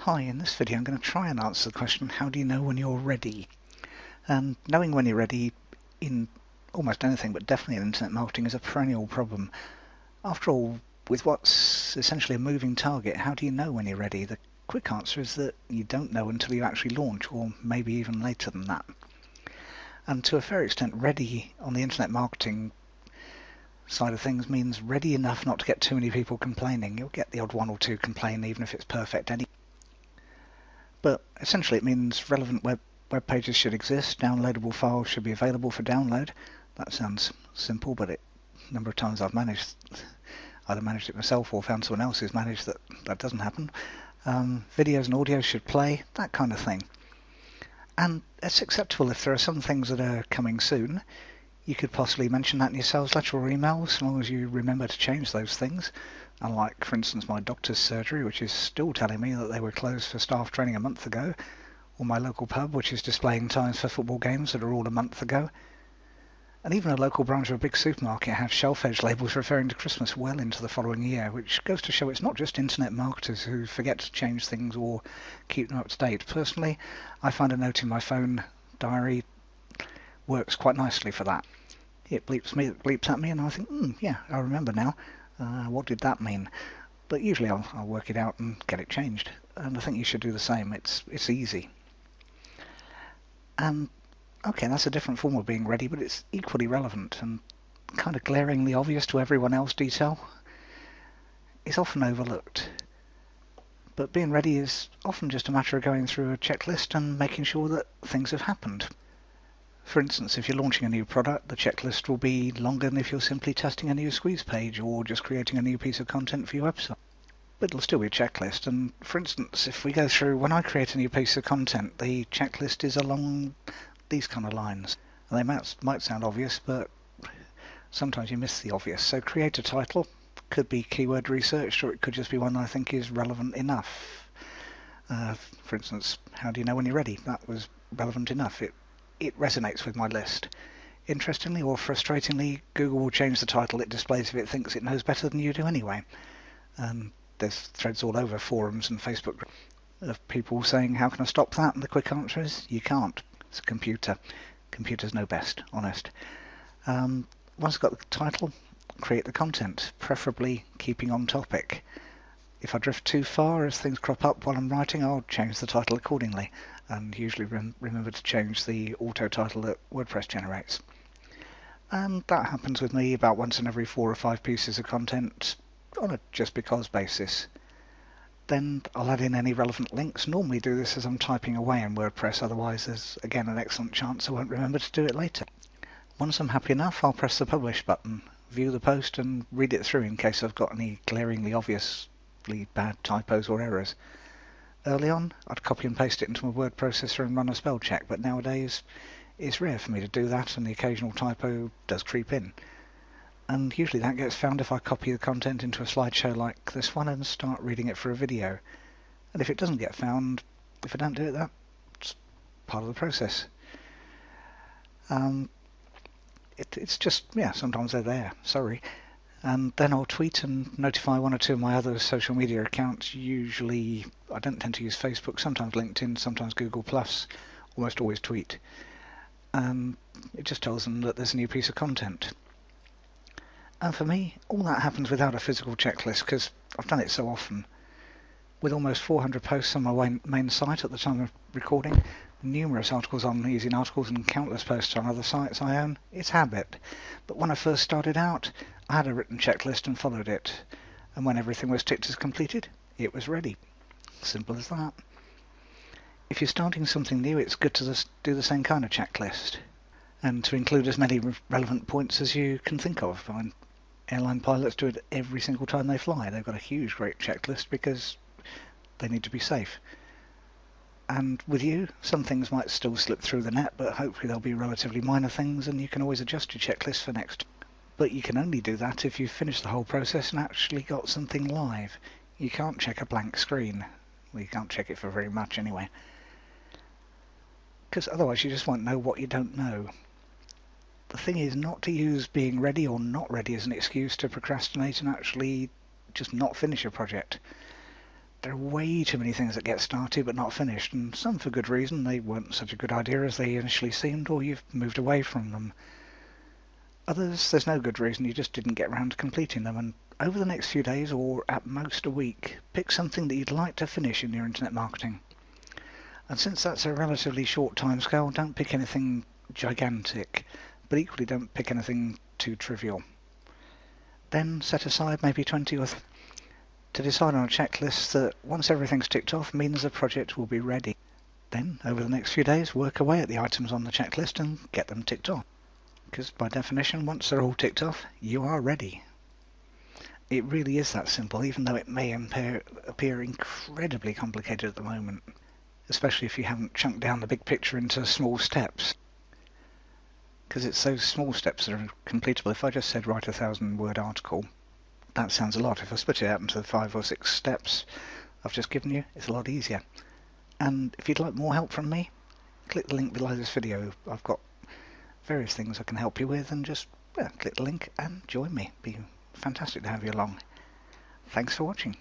Hi, in this video I'm going to try and answer the question, how do you know when you're ready? And knowing when you're ready in almost anything, but definitely in internet marketing, is a perennial problem. After all, with what's essentially a moving target, how do you know when you're ready? The quick answer is that you don't know until you actually launch, or maybe even later than that. And to a fair extent, ready on the internet marketing side of things means ready enough not to get too many people complaining. You'll get the odd one or two complain even if it's perfect anyway. But essentially it means relevant web pages should exist, downloadable files should be available for download. That sounds simple, but a number of times I've either managed it myself or found someone else who's managed that doesn't happen. Videos and audio should play, that kind of thing. And it's acceptable if there are some things that are coming soon. You could possibly mention that in your sales letter or email, as long as you remember to change those things. Unlike, for instance, my doctor's surgery, which is still telling me that they were closed for staff training a month ago, or my local pub, which is displaying times for football games that are all a month ago. And even a local branch of a big supermarket has shelf-edge labels referring to Christmas well into the following year, which goes to show it's not just internet marketers who forget to change things or keep them up to date. Personally, I find a note in my phone diary works quite nicely for that. It bleeps at me, and I think, yeah, I remember now. What did that mean? But usually I'll work it out and get it changed. And I think you should do the same. It's easy. And okay, that's a different form of being ready, but it's equally relevant and kind of glaringly obvious to everyone else. Detail is often overlooked. But being ready is often just a matter of going through a checklist and making sure that things have happened. For instance, if you're launching a new product, the checklist will be longer than if you're simply testing a new squeeze page or just creating a new piece of content for your website. But it'll still be a checklist. And for instance, if we go through, when I create a new piece of content, the checklist is along these kind of lines. And they might sound obvious, but sometimes you miss the obvious. So create a title, could be keyword researched, or it could just be one I think is relevant enough. For instance, how do you know when you're ready? That was relevant enough. It resonates with my list. Interestingly or frustratingly, Google will change the title it displays if it thinks it knows better than you do anyway. There's threads all over forums and Facebook of people saying, how can I stop that? And the quick answer is, you can't. It's a computer. Computers know best, honest. Once I've got the title, create the content, preferably keeping on topic. If I drift too far as things crop up while I'm writing, I'll change the title accordingly, and usually remember to change the auto title that WordPress generates. And that happens with me about once in every 4 or 5 pieces of content on a just because basis. Then I'll add in any relevant links. Normally do this as I'm typing away in WordPress, otherwise there's again an excellent chance I won't remember to do it later. Once I'm happy enough, I'll press the publish button, view the post and read it through in case I've got any glaringly obviously bad typos or errors. Early on, I'd copy and paste it into my word processor and run a spell check, but nowadays it's rare for me to do that, and the occasional typo does creep in. And usually that gets found if I copy the content into a slideshow like this one and start reading it for a video. And if it doesn't get found, if I don't do it, that's part of the process. It's just, yeah, sometimes they're there, sorry. And then I'll tweet and notify 1 or 2 of my other social media accounts. Usually, I don't tend to use Facebook, sometimes LinkedIn, sometimes Google+, almost always tweet. It just tells them that there's a new piece of content. And for me, all that happens without a physical checklist, because I've done it so often. With almost 400 posts on my main site at the time of recording, numerous articles on Easy Articles and countless posts on other sites I own, it's habit. But when I first started out, I had a written checklist and followed it. And when everything was ticked as completed, it was ready. Simple as that. If you're starting something new, it's good to just do the same kind of checklist, and to include as many relevant points as you can think of. I mean, airline pilots do it every single time they fly. They've got a huge, great checklist because they need to be safe. And with you, some things might still slip through the net, but hopefully they'll be relatively minor things, and you can always adjust your checklist for next. But you can only do that if you've finished the whole process and actually got something live. You can't check a blank screen. Well, you can't check it for very much anyway, because otherwise you just won't know what you don't know. The thing is not to use being ready or not ready as an excuse to procrastinate and actually just not finish a project. There are way too many things that get started but not finished, and some for good reason. They weren't such a good idea as they initially seemed, or you've moved away from them. Others, there's no good reason, you just didn't get around to completing them, and over the next few days, or at most a week, pick something that you'd like to finish in your internet marketing. And since that's a relatively short timescale, don't pick anything gigantic, but equally don't pick anything too trivial. Then set aside maybe 20 or to decide on a checklist that, once everything's ticked off, means the project will be ready. Then, over the next few days, work away at the items on the checklist and get them ticked off. Because by definition, once they're all ticked off, you are ready. It really is that simple, even though it may appear incredibly complicated at the moment, especially if you haven't chunked down the big picture into small steps. Because it's those small steps that are completable. If I just said write a 1,000-word article, that sounds a lot. If I split it out into the 5 or 6 steps I've just given you, it's a lot easier. And if you'd like more help from me, click the link below this video. I've got various things I can help you with, and just click the link and join me. It'd be fantastic to have you along. Thanks for watching.